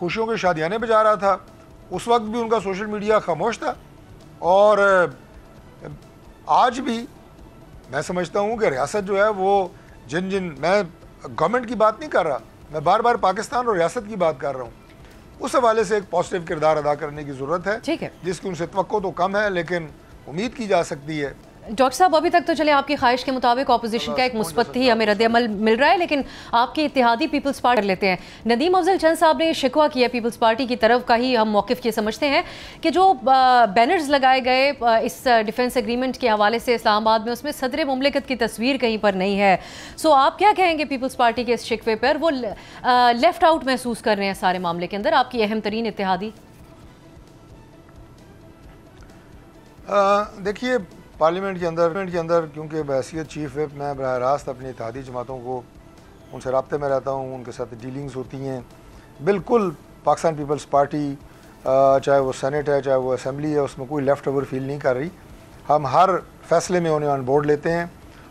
خوشیوں کے شادیانے پہ جا رہا تھا، اس وقت بھی ان کا سوشل میڈیا خاموش تھا، اور آج بھی میں سمجھتا ہوں کہ ریاست جو ہے وہ میں گورنمنٹ کی بات نہیں کر رہا، میں بار بار پاکستان اور ریاست کی بات کر رہا ہوں، اس حوالے سے ایک پازیٹیو کردار ادا کرنے کی ضرورت ہے، جس کی ان سے توقع تو کم ہے لیکن امید کی جا سکتی ہے۔ ڈاکٹر صاحب ابھی تک تو چلے آپ کی خواہش کے مطابق اپوزیشن کا ایک مثبت ہی ہمیں رد عمل مل رہا ہے، لیکن آپ کی اتحادی پیپلز پارٹی کر لیتے ہیں۔ ندیم افضل چند صاحب نے شکوہ کیا پیپلز پارٹی کی طرف کا ہی ہم موقف یہ سمجھتے ہیں کہ جو بینرز لگائے گئے اس ڈیفنس ایگریمنٹ کے حوالے سے اسلام آباد میں، اس میں صدر مملکت کی تصویر کہیں پر نہیں ہے۔ سو آپ کیا کہیں گے پیپلز پارٹی کے اس شکوے پر؟ وہ لیفٹ آؤٹ محسوس کر رہے ہیں سارے معاملے کے اندر، آپ کی اہم ترین اتحادی۔ دیکھیے پارلیمنٹ کے اندر کیونکہ بحیثیت چیف وپ میں براہ راست اپنی اتحادی جماعتوں کو ان سے رابطے میں رہتا ہوں، ان کے ساتھ ڈیلنگز ہوتی ہیں، بالکل پاکستان پیپلز پارٹی چاہے وہ سینٹ ہے چاہے وہ اسمبلی ہے، اس میں کوئی لیفٹ اوور فیل نہیں کر رہی۔ ہم ہر فیصلے میں انہیں آن بورڈ لیتے ہیں،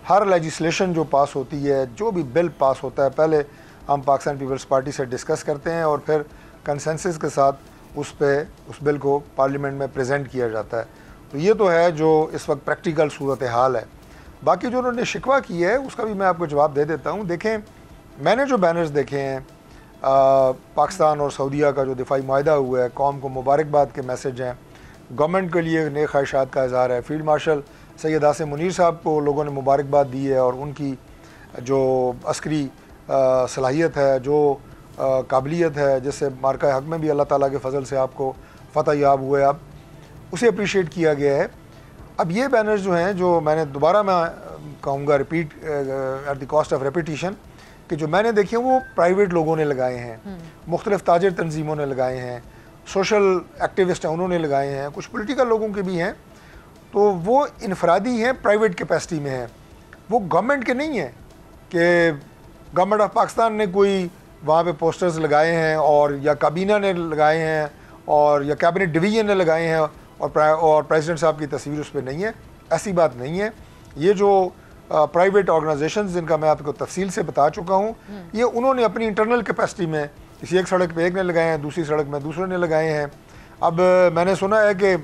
ہر لیجسلیشن جو پاس ہوتی ہے، جو بھی بل پاس ہوتا ہے، پہلے ہم پاکستان پیپلز پارٹی سے ڈسکس کرتے ہیں اور پھر کنسنسس کے ساتھ اس بل کو پارلیمنٹ میں پریزنٹ کیا جاتا ہے۔ تو یہ تو ہے جو اس وقت پریکٹیکل صورتحال ہے۔ باقی جو انہوں نے شکوہ کی ہے اس کا بھی میں آپ کو جواب دے دیتا ہوں۔ دیکھیں، میں نے جو بینرز دیکھے ہیں پاکستان اور سعودیہ کا جو دفاعی معاہدہ ہوا ہے، قوم کو مبارکباد کے میسج ہیں، گورنمنٹ کے لیے نیک خواہشات کا اظہار ہے۔ فیلڈ مارشل سید عاصم منیر صاحب کو لوگوں نے مبارکباد دی ہے، اور ان کی جو عسکری صلاحیت ہے، جو قابلیت ہے، جس سے مارکہ حق میں بھی اللہ تعالیٰ کے فضل سے آپ کو فتح یاب ہوئے، اب اسے اپریشیٹ کیا گیا ہے۔ اب یہ بینرز جو ہیں، جو میں نے دوبارہ میں کہوں گا repeat at the cost of repetition, کہ جو میں نے دیکھے ہیں وہ پرائیویٹ لوگوں نے لگائے ہیں، مختلف تاجر تنظیموں نے لگائے ہیں، سوشل ایکٹیوسٹ ہیں انہوں نے لگائے ہیں، کچھ پولیٹیکل لوگوں کے بھی ہیں، تو وہ انفرادی ہیں، پرائیویٹ کیپیسٹی میں ہیں، وہ گورنمنٹ کے نہیں ہیں کہ گورنمنٹ آف پاکستان نے کوئی وہاں پہ پوسٹرز لگائے ہیں، اور یا کابینہ نے لگائے ہیں، اور یا کیبنٹ ڈویژن نے لگائے ہیں، اور پریزیڈنٹ صاحب کی تصویر اس پہ نہیں ہے۔ ایسی بات نہیں ہے۔ یہ جو پرائیویٹ آرگنائزیشنز جن کا میں آپ کو تفصیل سے بتا چکا ہوں، یہ انہوں نے اپنی انٹرنل کیپیسٹی میں کسی ایک سڑک پہ ایک نے لگائے ہیں، دوسری سڑک میں دوسرے نے لگائے ہیں۔ اب میں نے سنا ہے کہ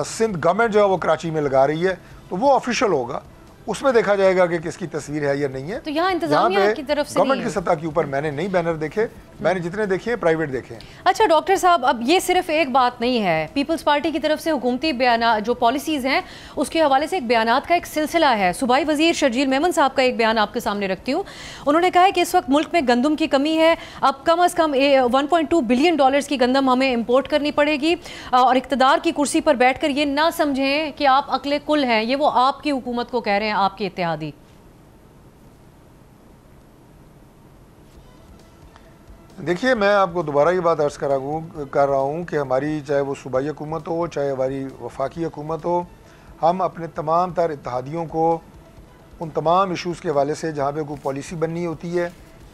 سندھ گورنمنٹ جو ہے وہ کراچی میں لگا رہی ہے، تو وہ آفیشیل ہوگا، اس میں دیکھا جائے گا کہ کس کی تصویر ہے یا نہیں ہے۔ تو یہاں انتظامیہ کی طرف سے گورنمنٹ کی سطح کے اوپر میں نے نہیں بینر دیکھے، میں نے جتنے دیکھے ہیں پرائیویٹ دیکھے ہیں۔ اچھا ڈاکٹر صاحب، اب یہ صرف ایک بات نہیں ہے، پیپلز پارٹی کی طرف سے حکومتی بیانات جو پالیسیز ہیں اس کے حوالے سے ایک بیانات کا ایک سلسلہ ہے۔ صوبائی وزیر شرجیل میمن صاحب کا ایک بیان آپ کے سامنے رکھتی ہوں۔ انہوں نے کہا ہے کہ اس وقت ملک میں گندم کی کمی ہے، اب کم از کم $1.2 بلین کی گندم ہمیں امپورٹ کرنی پڑے گی، اور اقتدار کی کرسی پر بیٹھ کر یہ نہ سمجھیں کہ آپ عقل کل ہیں، یہ وہ آپ کی حکومت کو کہہ رہے ہیں، آپ کے اتحادی۔ دیکھیے، میں آپ کو دوبارہ یہ بات عرض کر رہا ہوں کہ ہماری چاہے وہ صوبائی حکومت ہو چاہے ہماری وفاقی حکومت ہو، ہم اپنے تمام تر اتحادیوں کو ان تمام ایشوز کے حوالے سے جہاں پہ کوئی پالیسی بننی ہوتی ہے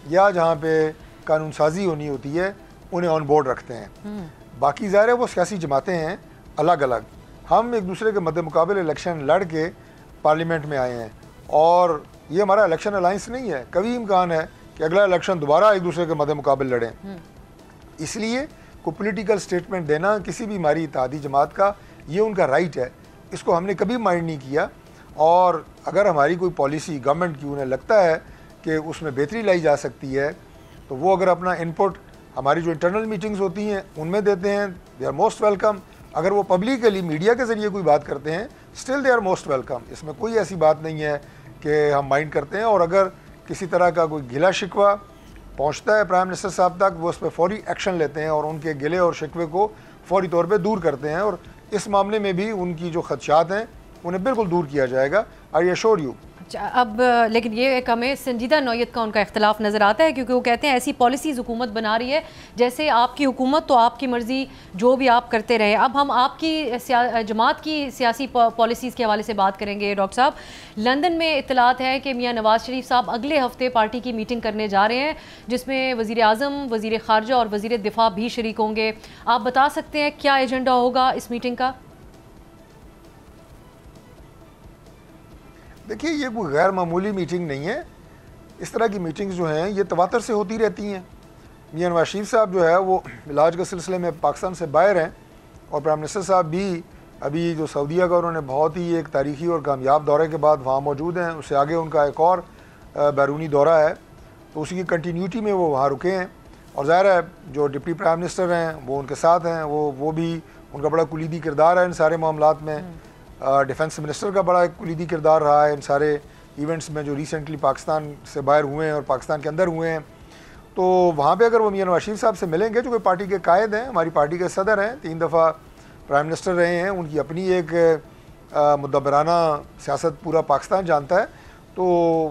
یا جہاں پہ قانون سازی ہونی ہوتی ہے انہیں آن بورڈ رکھتے ہیں۔ باقی ظاہر ہے وہ سیاسی جماعتیں ہیں الگ الگ، ہم ایک دوسرے کے مد مقابل الیکشن لڑ کے پارلیمنٹ میں آئے ہیں، اور یہ ہمارا الیکشن الائنس نہیں ہے، کبھی امکان ہے کہ اگلا الیکشن دوبارہ ایک دوسرے کے مد مقابل لڑیں۔ اس لیے کوئی پولیٹیکل سٹیٹمنٹ دینا کسی بھی ہماری اتحادی جماعت کا یہ ان کا رائٹ ہے، اس کو ہم نے کبھی مائنڈ نہیں کیا، اور اگر ہماری کوئی پالیسی گورنمنٹ کی انہیں لگتا ہے کہ اس میں بہتری لائی جا سکتی ہے تو وہ اگر اپنا انپٹ ہماری جو انٹرنل میٹنگز ہوتی ہیں ان میں دیتے ہیں، دے آر موسٹ ویلکم۔ اگر وہ پبلکلی میڈیا کے ذریعے کوئی بات کرتے ہیں still they are most welcome, اس میں کوئی ایسی بات نہیں ہے کہ ہم مائنڈ کرتے ہیں۔ اور اگر کسی طرح کا کوئی گلا شکوہ پہنچتا ہے پرائم منسٹر صاحب تک، وہ اس پہ فوری ایکشن لیتے ہیں اور ان کے گلے اور شکوے کو فوری طور پہ دور کرتے ہیں، اور اس معاملے میں بھی ان کی جو خدشات ہیں انہیں بالکل دور کیا جائے گا، آئی ایشور یو۔ اب لیکن یہ ایک ہمیں سنجیدہ نوعیت کا ان کا اختلاف نظر آتا ہے، کیونکہ وہ کہتے ہیں ایسی پالیسیز حکومت بنا رہی ہے جیسے آپ کی حکومت تو آپ کی مرضی جو بھی آپ کرتے رہے۔ اب ہم آپ کی جماعت کی سیاسی پالیسیز کے حوالے سے بات کریں گے۔ ڈاکٹر صاحب، لندن میں اطلاعات ہے کہ میاں نواز شریف صاحب اگلے ہفتے پارٹی کی میٹنگ کرنے جا رہے ہیں، جس میں وزیر اعظم، وزیر خارجہ اور وزیر دفاع بھی شریک ہوں گے۔ آپ بتا سکتے ہیں کیا ایجنڈا ہوگا اس میٹنگ کا؟ دیکھیے، یہ کوئی غیر معمولی میٹنگ نہیں ہے، اس طرح کی میٹنگز جو ہیں یہ تواتر سے ہوتی رہتی ہیں۔ میاں نواز شریف صاحب جو ہے وہ علاج کے سلسلے میں پاکستان سے باہر ہیں، اور پرائم منسٹر صاحب بھی ابھی جو سعودیہ کا انہوں نے بہت ہی ایک تاریخی اور کامیاب دورے کے بعد وہاں موجود ہیں، اس سے آگے ان کا ایک اور بیرونی دورہ ہے، تو اسی کی کنٹینیوٹی میں وہ وہاں رکے ہیں، اور ظاہر ہے جو ڈپٹی پرائم منسٹر ہیں وہ ان کے ساتھ ہیں، وہ بھی ان کا بڑا کلیدی کردار ہے ان سارے معاملات میں، ڈیفنس منسٹر کا بڑا کلیدی کردار رہا ہے ان سارے ایونٹس میں جو ریسنٹلی پاکستان سے باہر ہوئے ہیں اور پاکستان کے اندر ہوئے ہیں، تو وہاں پہ اگر وہ میاں نواز شریف صاحب سے ملیں گے جو کہ پارٹی کے قائد ہیں، ہماری پارٹی کے صدر ہیں، 3 دفعہ پرائم منسٹر رہے ہیں، ان کی اپنی ایک مدبرانہ سیاست پورا پاکستان جانتا ہے، تو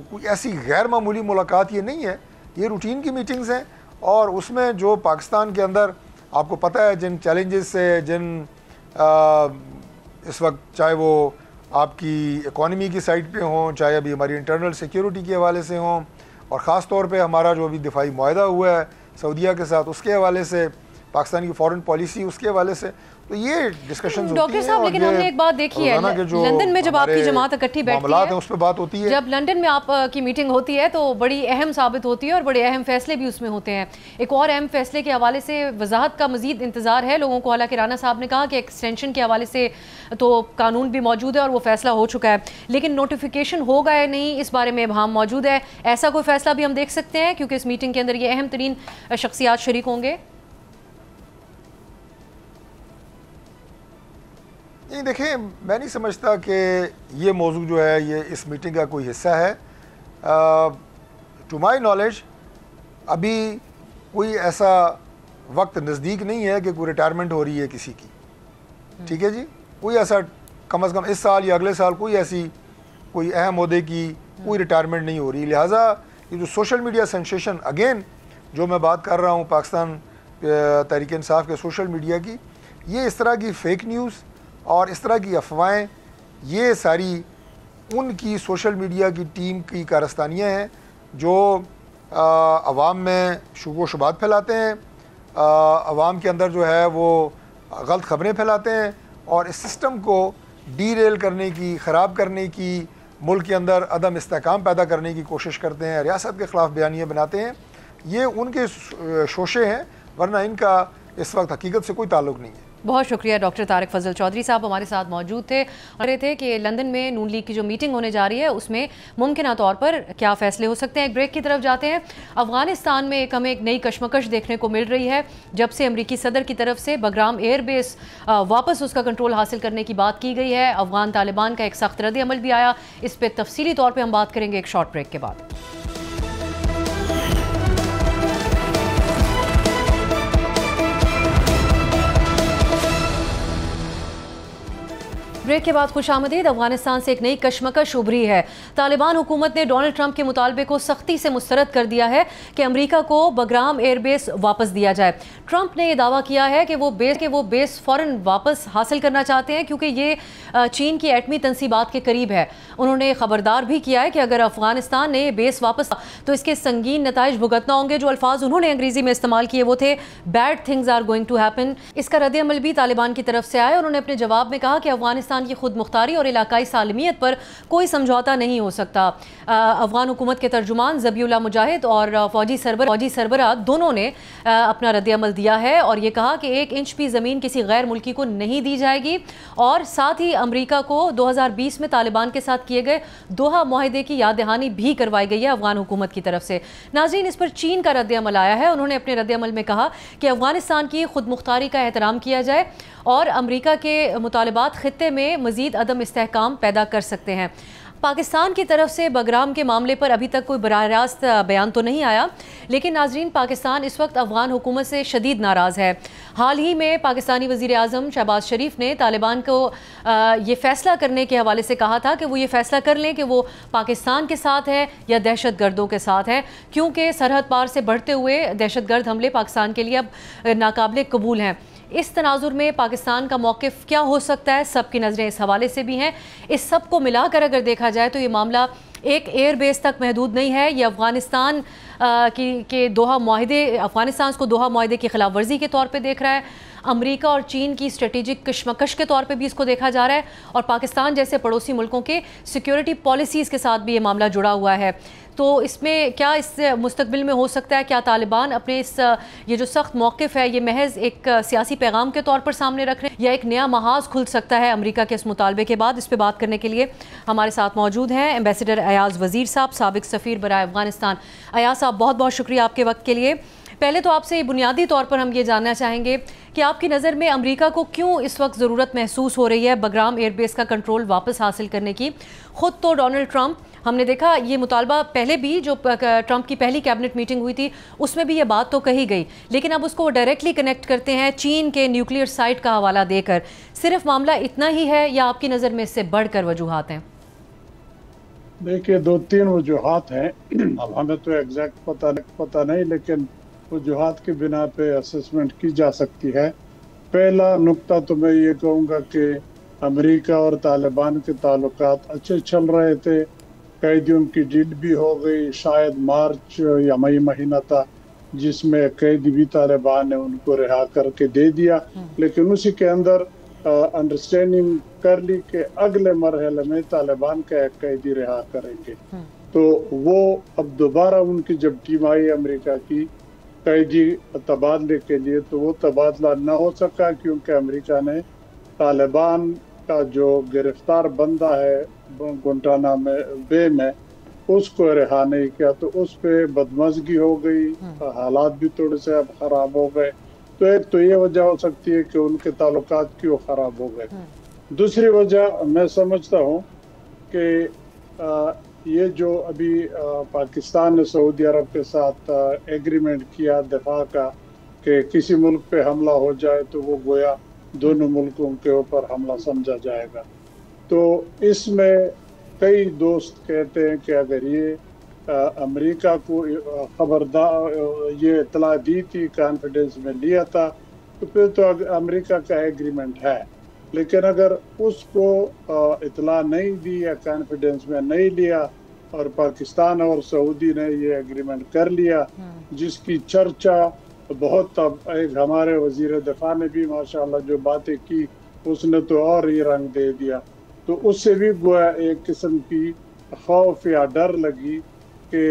کوئی ایسی غیر معمولی ملاقات یہ نہیں ہے، یہ روٹین کی میٹنگز ہیں، اور اس میں جو پاکستان کے اندر آپ کو پتہ ہے جن چیلنجز سے، جن اس وقت چاہے وہ آپ کی اکانومی کی سائڈ پہ ہوں، چاہے ابھی ہماری انٹرنل سیکیورٹی کے حوالے سے ہوں، اور خاص طور پہ ہمارا جو ابھی دفاعی معاہدہ ہوا ہے سعودیہ کے ساتھ اس کے حوالے سے، پاکستان کی فورن پالیسی اس کے حوالے سے، تو یہ ڈسکشنز ہوتی ہیں۔ ڈاکٹر صاحب لیکن ہم نے ایک بات دیکھی ہے، لندن میں جب آپ کی جماعت اکٹھی بیٹھتی ہے، اس پہ بات ہوتی ہے، جب لندن میں آپ کی میٹنگ ہوتی ہے تو بڑی اہم ثابت ہوتی ہے اور بڑے اہم فیصلے بھی اس میں ہوتے ہیں۔ ایک اور اہم فیصلے کے حوالے سے وضاحت کا مزید انتظار ہے لوگوں کو، حالانکہ رانا صاحب نے کہا کہ ایکسٹینشن کے حوالے سے تو قانون بھی موجود ہے اور وہ فیصلہ ہو چکا ہے، لیکن نوٹیفیکیشن ہوگا یا نہیں اس بارے میں ابہام موجود ہے۔ ایسا کوئی فیصلہ بھی ہم دیکھ سکتے ہیں کیونکہ اس میٹنگ کے اندر یہ اہم ترین شخصیات شریک ہوں گے؟ نہیں دیکھیں، میں نہیں سمجھتا کہ یہ موضوع جو ہے یہ اس میٹنگ کا کوئی حصہ ہے۔ ٹو مائی نالج ابھی کوئی ایسا وقت نزدیک نہیں ہے کہ کوئی ریٹائرمنٹ ہو رہی ہے کسی کی، ٹھیک ہے جی، کوئی ایسا کم از کم اس سال یا اگلے سال کوئی ایسی کوئی اہم عہدے کی کوئی ریٹائرمنٹ نہیں ہو رہی، لہٰذا یہ جو سوشل میڈیا سینسیشن اگین جو میں بات کر رہا ہوں پاکستان تحریک انصاف کے سوشل میڈیا کی، یہ اس طرح کی فیک نیوز اور اس طرح کی افواہیں، یہ ساری ان کی سوشل میڈیا کی ٹیم کی کارستانیاں ہیں جو عوام میں شکوک و شبہات پھیلاتے ہیں، عوام کے اندر جو ہے وہ غلط خبریں پھیلاتے ہیں، اور اس سسٹم کو ڈی ریل کرنے کی، خراب کرنے کی، ملک کے اندر عدم استحکام پیدا کرنے کی کوشش کرتے ہیں، ریاست کے خلاف بیانیے بناتے ہیں۔ یہ ان کے شوشے ہیں، ورنہ ان کا اس وقت حقیقت سے کوئی تعلق نہیں ہے۔ بہت شکریہ ڈاکٹر طارق فضل چودھری صاحب ہمارے ساتھ موجود تھے اور یہ تھے کہ لندن میں نون لیگ کی جو میٹنگ ہونے جا رہی ہے اس میں ممکنہ طور پر کیا فیصلے ہو سکتے ہیں۔ ایک بریک کی طرف جاتے ہیں۔ افغانستان میں ہمیں ایک نئی کشمکش دیکھنے کو مل رہی ہے جب سے امریکی صدر کی طرف سے بگرام ایئر بیس واپس اس کا کنٹرول حاصل کرنے کی بات کی گئی ہے۔ افغان طالبان کا ایک سخت رد عمل بھی آیا، اس پہ تفصیلی طور پہ ہم بات کریں گے ایک شارٹ بریک کے بعد۔ بریک کے بعد خوش آمدید۔ افغانستان سے ایک نئی کشمکش ابھری ہے۔ طالبان حکومت نے ڈونلڈ ٹرمپ کے مطالبے کو سختی سے مسترد کر دیا ہے کہ امریکہ کو بگرام ایئر بیس واپس دیا جائے۔ ٹرمپ نے یہ دعویٰ کیا ہے کہ وہ بیس فوراً واپس حاصل کرنا چاہتے ہیں کیونکہ یہ چین کی ایٹمی تنصیبات کے قریب ہے۔ انہوں نے خبردار بھی کیا ہے کہ اگر افغانستان نے بیس واپس تو اس کے سنگین نتائج بھگتنا ہوں گے۔ جو الفاظ انہوں نے انگریزی میں استعمال کیے وہ تھے bad things are going to happen. اس کا رد عمل بھی طالبان کی طرف سے آیا۔ انہوں نے اپنے جواب میں کہا کہ افغانستان کی خود مختاری اور علاقائی سالمیت پر کوئی سمجھوتا نہیں ہو سکتا۔ افغان حکومت کے ترجمان ذبیح اللہ مجاہد اور فوجی سربراہ دونوں نے اپنا رد عمل دیا ہے اور یہ کہا کہ 1 انچ بھی زمین کسی غیر ملکی کو نہیں دی جائے گی، اور ساتھ ہی امریکہ کو 2020 میں طالبان کے ساتھ کیے گئے دوحہ معاہدے کی یاد دہانی بھی کروائی گئی ہے افغان حکومت کی طرف سے۔ ناظرین، اس پر چین کا رد عمل آیا ہے۔ انہوں نے اپنے رد عمل میں کہا کہ افغانستان کی خود مختاری کا احترام کیا جائے اور امریکہ کے مطالبات خطے میں مزید عدم استحکام پیدا کر سکتے ہیں۔ پاکستان کی طرف سے بگرام کے معاملے پر ابھی تک کوئی براہ راست بیان تو نہیں آیا، لیکن ناظرین پاکستان اس وقت افغان حکومت سے شدید ناراض ہے۔ حال ہی میں پاکستانی وزیر اعظم شہباز شریف نے طالبان کو یہ فیصلہ کرنے کے حوالے سے کہا تھا کہ وہ یہ فیصلہ کر لیں کہ وہ پاکستان کے ساتھ ہے یا دہشت گردوں کے ساتھ ہے، کیونکہ سرحد پار سے بڑھتے ہوئے دہشت گرد حملے پاکستان کے لیے اب ناقابل قبول ہیں۔ اس تناظر میں پاکستان کا موقف کیا ہو سکتا ہے، سب کی نظریں اس حوالے سے بھی ہیں۔ اس سب کو ملا کر اگر دیکھا جائے تو یہ معاملہ ایک ایئر بیس تک محدود نہیں ہے، یہ افغانستان کے دوحہ معاہدے، افغانستان اس کو دوحہ معاہدے کی خلاف ورزی کے طور پہ دیکھ رہا ہے، امریکہ اور چین کی اسٹریٹجک کشمکش کے طور پہ بھی اس کو دیکھا جا رہا ہے، اور پاکستان جیسے پڑوسی ملکوں کے سیکیورٹی پالیسیز کے ساتھ بھی یہ معاملہ جڑا ہوا ہے۔ تو اس میں کیا اس سے مستقبل میں ہو سکتا ہے، کیا طالبان اپنے اس یہ جو سخت موقف ہے یہ محض ایک سیاسی پیغام کے طور پر سامنے رکھ رہے ہیں، یا ایک نیا محاذ کھل سکتا ہے امریکہ کے اس مطالبے کے بعد؟ اس پہ بات کرنے کے لیے ہمارے ساتھ موجود ہیں ایمبیسڈر ایاز وزیر صاحب، سابق سفیر برائے افغانستان۔ ایاز صاحب، بہت بہت شکریہ آپ کے وقت کے لیے۔ پہلے تو آپ سے بنیادی طور پر ہم یہ جاننا چاہیں گے کہ آپ کی نظر میں امریکہ کو کیوں اس وقت ضرورت محسوس ہو رہی ہے بگرام ایئر بیس کا کنٹرول واپس حاصل کرنے کی؟ خود تو ڈونلڈ ٹرمپ، ہم نے دیکھا یہ مطالبہ پہلے بھی جو ٹرمپ کی پہلی کیبنٹ میٹنگ ہوئی تھی اس میں بھی یہ بات تو کہی گئی، لیکن اب اس کو وہ ڈائریکٹلی کنیکٹ کرتے ہیں چین کے نیوکلیئر سائٹ کا حوالہ دے کر۔ صرف معاملہ اتنا ہی ہے یا آپ کی نظر میں اس سے بڑھ کر وجوہات ہیں؟ دیکھیے، 2-3 وجوہات ہیں، اب ہمیں تو ایگزیکٹ پتہ نہیں، لیکن وجوہات کی بنا پہ اسسمنٹ کی جا سکتی ہے۔ پہلا نقطہ تو میں یہ کہوں گا کہ امریکہ اور طالبان کے تعلقات اچھے چل رہے تھے، قیدیوں کی ڈیل بھی ہو گئی، شاید مارچ یا مئی مہینہ تھا جس میں قیدی بھی طالبان نے ان کو رہا کر کے دے دیا، لیکن اسی کے اندر انڈرسٹینڈنگ کر لی کہ اگلے مرحلے میں طالبان کا ایک قیدی رہا کریں گے۔ تو وہ اب دوبارہ ان کی جب ٹیم آئی امریکہ کی قیدی تبادلے کے لیے تو وہ تبادلہ نہ ہو سکا، کیونکہ امریکہ نے طالبان کا جو گرفتار بندہ ہے گوانٹانامو بے میں اس کو رہا نہیں کیا، تو اس پہ بدمزگی ہو گئی، حالات بھی تھوڑے سے اب خراب ہو گئے۔ تو ایک تو یہ وجہ ہو سکتی ہے کہ ان کے تعلقات کیوں خراب ہو گئے۔ دوسری وجہ میں سمجھتا ہوں کہ یہ جو ابھی پاکستان نے سعودی عرب کے ساتھ ایگریمنٹ کیا دفاع کا کہ کسی ملک پہ حملہ ہو جائے تو وہ گویا دونوں ملکوں کے اوپر حملہ سمجھا جائے گا، تو اس میں کئی دوست کہتے ہیں کہ اگر یہ امریکہ کو خبردار یہ اطلاع دی تھی، کانفیڈنس میں لیا تھا، تو پھر تو امریکہ کا ایگریمنٹ ہے، لیکن اگر اس کو اطلاع نہیں دی یا کانفیڈنس میں نہیں لیا اور پاکستان اور سعودی نے یہ ایگریمنٹ کر لیا جس کی چرچا بہت، اب ایک ہمارے وزیر دفاع نے بھی ماشاءاللہ جو باتیں کی اس نے تو اور ہی رنگ دے دیا، تو اس سے بھی گویا ایک قسم کی خوف یا ڈر لگی کہ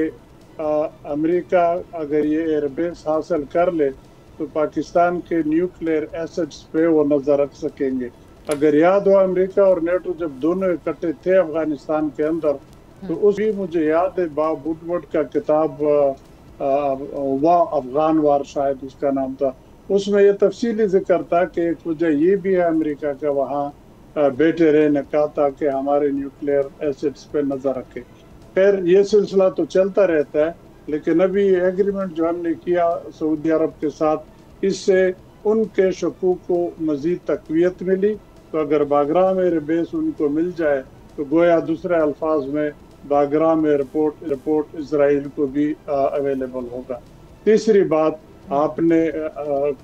امریکہ اگر یہ ایئر بیس حاصل کر لے تو پاکستان کے نیوکلیئر ایسٹس پہ وہ نظر رکھ سکیں گے۔ اگر یاد ہو امریکہ اور نیٹو جب دونوں اکٹھے تھے افغانستان کے اندر تو اس بھی مجھے یاد ہے باب وڈورڈ کا کتاب افغان وار شاید اس کا نام تھا، اس میں یہ تفصیلی ذکر تھا کہ ایک وجہ یہ بھی ہے امریکہ کا وہاں بیٹھے رہنے کا تاکہ ہمارے نیوکلیئر ایسٹس پہ نظر رکھے۔ خیر یہ سلسلہ تو چلتا رہتا ہے، لیکن ابھی ایگریمنٹ جو ہم نے کیا سعودی عرب کے ساتھ اس سے ان کے شکوک کو مزید تقویت ملی، تو اگر باگرام ایئر بیس ان کو مل جائے تو گویا دوسرے الفاظ میں باگرام ایئرپورٹ اسرائیل کو بھی اویلیبل ہوگا۔ تیسری بات آپ نے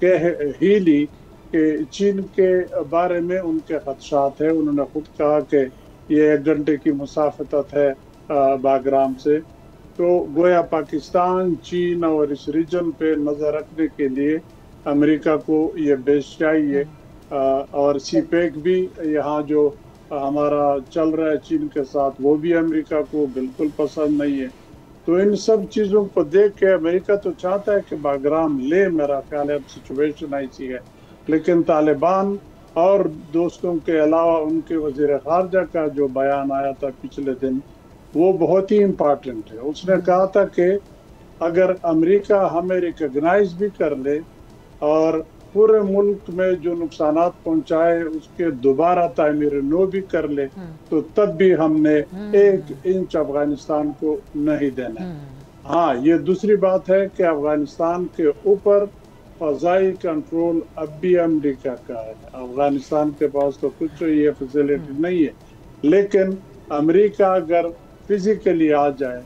کہہ ہی لی کہ چین کے بارے میں ان کے خدشات ہیں، انہوں نے خود کہا کہ یہ 1 گھنٹے کی مسافت ہے باگرام سے، تو گویا پاکستان، چین اور اس ریجن پہ نظر رکھنے کے لیے امریکہ کو یہ بیس چاہیے، اور سی پیک بھی یہاں جو ہمارا چل رہا ہے چین کے ساتھ وہ بھی امریکہ کو بالکل پسند نہیں ہے۔ تو ان سب چیزوں کو دیکھ کے امریکہ تو چاہتا ہے کہ باگرام لے، میرا خیال ہے اب سچویشن ایسی ہے، لیکن طالبان اور دوستوں کے علاوہ ان کے وزیر خارجہ کا جو بیان آیا تھا پچھلے دن وہ بہت ہی امپارٹنٹ ہے۔ اس نے کہا تھا کہ اگر امریکہ ہمیں ریکگنائز بھی کر لے اور پورے ملک میں جو نقصانات پہنچائے اس کے دوبارہ تعمیر نو بھی کر لے تو تب بھی ہم نے 1 انچ افغانستان کو نہیں دینا۔ ہاں یہ دوسری بات ہے کہ افغانستان کے اوپر فضائی کنٹرول اب بھی امریکہ کا ہے، افغانستان کے پاس تو کچھ یہ فیسلٹی نہیں ہے، لیکن امریکہ اگر فزیکلی آ جائے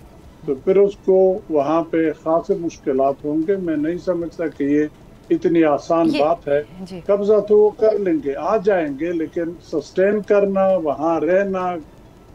تو پھر اس کو وہاں پہ خاصے مشکلات ہوں گے۔ میں نہیں سمجھتا کہ یہ اتنی آسان بات ہے، قبضہ تو وہ کر لیں گے، آ جائیں گے، لیکن سسٹین کرنا، وہاں رہنا،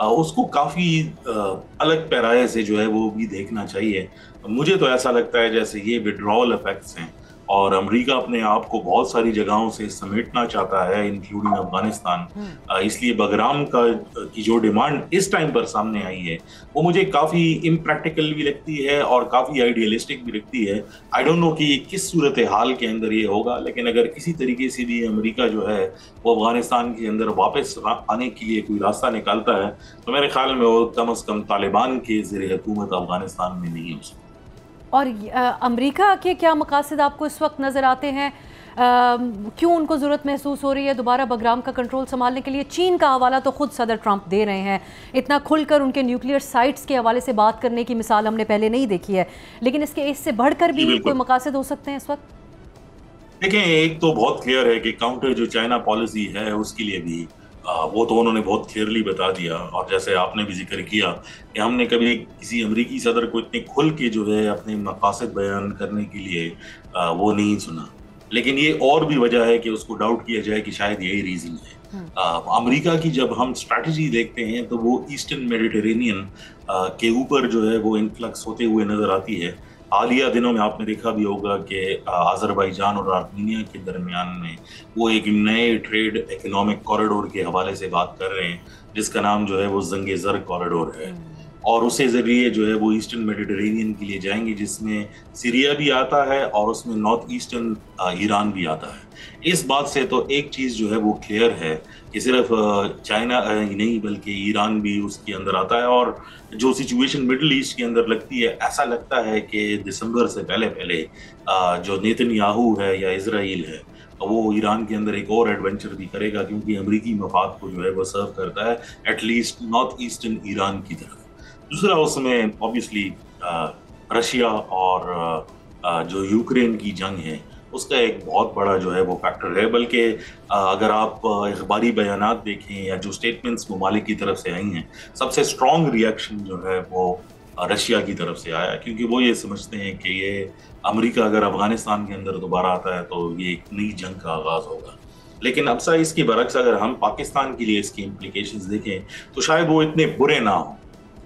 اس کو کافی الگ پیرائے سے جو ہے وہ بھی دیکھنا چاہیے. مجھے تو ایسا لگتا ہے جیسے یہ وڈرول افیکٹس ہیں اور امریکہ اپنے آپ کو بہت ساری جگہوں سے سمیٹنا چاہتا ہے انکلوڈنگ افغانستان. اس لیے بگرام کی جو ڈیمانڈ اس ٹائم پر سامنے آئی ہے وہ مجھے کافی امپریکٹیکل بھی لگتی ہے اور کافی آئیڈیلسٹک بھی لگتی ہے. آئی ڈونٹ نو کہ یہ کس صورتحال کے اندر یہ ہوگا، لیکن اگر کسی طریقے سے بھی امریکہ جو ہے وہ افغانستان کے اندر واپس آنے کے لیے کوئی راستہ نکالتا ہے تو میرے خیال میں وہ کم از کم طالبان کے زیر حکومت افغانستان میں نہیں ہو سکتا. اور امریکہ کے کیا مقاصد آپ کو اس وقت نظر آتے ہیں؟ کیوں ان کو ضرورت محسوس ہو رہی ہے دوبارہ بگرام کا کنٹرول سنبھالنے کے لیے؟ چین کا حوالہ تو خود صدر ٹرمپ دے رہے ہیں، اتنا کھل کر ان کے نیوکلیئر سائٹس کے حوالے سے بات کرنے کی مثال ہم نے پہلے نہیں دیکھی ہے، لیکن اس سے بڑھ کر بھی کوئی مقاصد ہو سکتے ہیں اس وقت؟ دیکھیں، ایک تو بہت کلیئر ہے کہ کاؤنٹر جو چائنا پالیسی ہے اس کے لیے بھی وہ تو انہوں نے بہت کلیئرلی بتا دیا، اور جیسے آپ نے بھی ذکر کیا کہ ہم نے کبھی کسی امریکی صدر کو اتنے کھل کے جو ہے اپنے مقاصد بیان کرنے کے لیے وہ نہیں سنا. لیکن یہ اور بھی وجہ ہے کہ اس کو ڈاؤٹ کیا جائے کہ شاید یہی ریزن ہے. امریکہ کی جب ہم اسٹریٹجی دیکھتے ہیں تو وہ ایسٹرن میڈیٹرینین کے اوپر جو ہے وہ انفلکس ہوتے ہوئے نظر آتی ہے. حالیہ دنوں میں آپ نے دیکھا بھی ہوگا کہ آذربائیجان اور آرمینیا کے درمیان میں وہ ایک نئے ٹریڈ اکنامک کوریڈور کے حوالے سے بات کر رہے ہیں جس کا نام جو ہے وہ زنگ زر کوریڈور ہے، اور اسے ذریعے جو ہے وہ ایسٹرن میڈیٹرینین کے لیے جائیں گے جس میں سیریا بھی آتا ہے اور اس میں نارتھ ایسٹرن ایران بھی آتا ہے. اس بات سے تو ایک چیز جو ہے وہ کلیئر ہے کہ صرف چائنا ہی نہیں بلکہ ایران بھی اس کے اندر آتا ہے، اور جو سچویشن مڈل ایسٹ کے اندر لگتی ہے ایسا لگتا ہے کہ دسمبر سے پہلے جو نیتن یاہو ہے یا اسرائیل ہے وہ ایران کے اندر ایک اور ایڈونچر بھی کرے گا، کیونکہ امریکی مفاد کو جو ہے وہ سرو کرتا ہے at least north eastern Iran کی طرف. دوسرا اس میں اوبیسلی رشیا اور جو یوکرین کی جنگ ہے اس کا ایک بہت بڑا جو ہے وہ فیکٹر ہے. بلکہ اگر آپ اخباری بیانات دیکھیں یا جو سٹیٹمنٹس ممالک کی طرف سے آئی ہیں، سب سے اسٹرانگ ریئیکشن جو ہے وہ رشیا کی طرف سے آیا، کیونکہ وہ یہ سمجھتے ہیں کہ یہ امریکہ اگر افغانستان کے اندر دوبارہ آتا ہے تو یہ ایک نئی جنگ کا آغاز ہوگا. لیکن اب سا اس کے برعکس اگر ہم پاکستان کے لیے اس کی امپلیکیشنز دیکھیں تو شاید وہ اتنے برے نہ ہوں،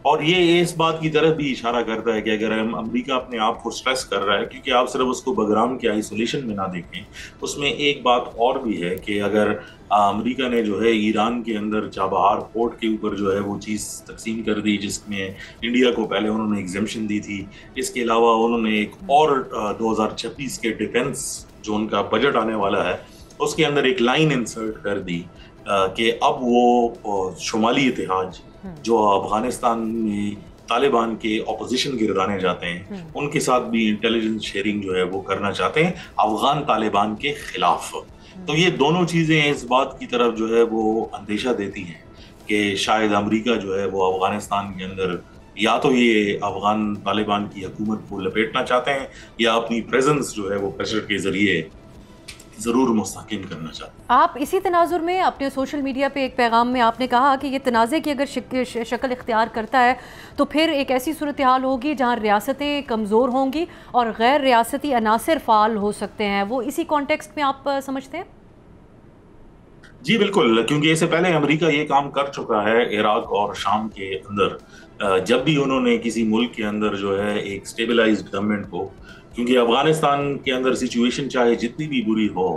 اور یہ اس بات کی طرف بھی اشارہ کرتا ہے کہ اگر امریکہ اپنے آپ کو سٹریس کر رہا ہے، کیونکہ آپ صرف اس کو بگرام کے آئسولیشن میں نہ دیکھیں، اس میں ایک بات اور بھی ہے کہ اگر امریکہ نے جو ہے ایران کے اندر چابہار پورٹ کے اوپر جو ہے وہ چیز تقسیم کر دی جس میں انڈیا کو پہلے انہوں نے ایگزمپشن دی تھی، اس کے علاوہ انہوں نے ایک اور 2026 کے ڈیفنس جو ان کا بجٹ آنے والا ہے اس کے اندر ایک لائن انسرٹ کر دی کہ اب وہ شمالی اتحاد جو افغانستان میں طالبان کے اپوزیشن گردانے جاتے ہیں ان کے ساتھ بھی انٹیلیجنس شیئرنگ جو ہے وہ کرنا چاہتے ہیں افغان طالبان کے خلاف. تو یہ دونوں چیزیں اس بات کی طرف جو ہے وہ اندیشہ دیتی ہیں کہ شاید امریکہ جو ہے وہ افغانستان کے اندر یا تو یہ افغان طالبان کی حکومت کو لپیٹنا چاہتے ہیں یا اپنی پریزنس جو ہے وہ پریشر کے ذریعے ضرور مستحکم کرنا چاہتے ہیں. آپ اسی تناظر میں اپنے سوشل میڈیا پہ ایک پیغام میں آپ نے کہا کہ یہ تنازع کی اگر شکل اختیار کرتا ہے تو پھر ایک ایسی صورتحال ہوگی جہاں ریاستیں کمزور ہوں گی اور غیر ریاستی عناصر فعال ہو سکتے ہیں. وہ اسی کانٹیکسٹ میں آپ سمجھتے ہیں؟ جی بالکل، کیونکہ اس سے پہلے امریکہ یہ کام کر چکا ہے عراق اور شام کے اندر، جب بھی انہوں نے کسی ملک کے اندر جو ہے ایک سٹیبلائزڈ گورنمنٹ کو، کیونکہ افغانستان کے اندر سچویشن چاہے جتنی بھی بری ہو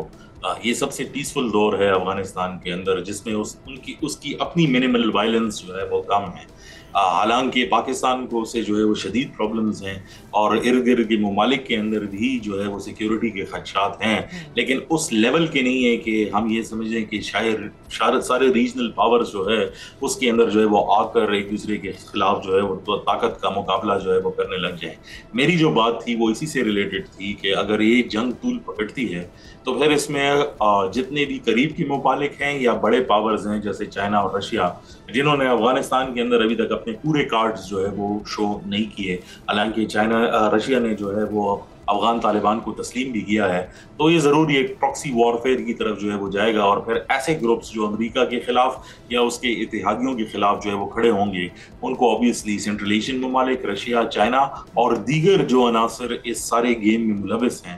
یہ سب سے پیسفل دور ہے افغانستان کے اندر جس میں اس کی اپنی منیمل وائلنس جو ہے وہ کم ہے. حالانکہ پاکستان کو سے جو ہے وہ شدید پرابلمز ہیں اور ارد گرد کے ممالک کے اندر بھی جو ہے وہ سیکیورٹی کے خدشات ہیں، لیکن اس لیول کے نہیں ہے کہ ہم یہ سمجھیں کہ شاید سارے ریجنل پاورز جو ہے اس کے اندر جو ہے وہ آ کر ایک دوسرے کے خلاف جو ہے وہ طاقت کا مقابلہ جو ہے وہ کرنے لگ جائیں. میری جو بات تھی وہ اسی سے ریلیٹڈ تھی کہ اگر یہ جنگ طول پکڑتی ہے تو پھر اس میں جتنے بھی قریب کے ممالک ہیں یا بڑے پاورز ہیں جیسے چائنا اور رشیا، جنہوں نے افغانستان کے اندر ابھی تک اپنے پورے کارڈز جو ہے وہ شو نہیں کیے، حالانکہ رشیا نے جو ہے وہ افغان طالبان کو تسلیم بھی کیا ہے، تو یہ ضروری ایک پراکسی وارفیئر کی طرف جو ہے وہ جائے گا، اور پھر ایسے گروپس جو امریکہ کے خلاف یا اس کے اتحادیوں کے خلاف جو ہے وہ کھڑے ہوں گے ان کو اوبیسلی سینٹرل ایشین ممالک، رشیا، چائنا اور دیگر جو عناصر اس سارے گیم میں ملوث ہیں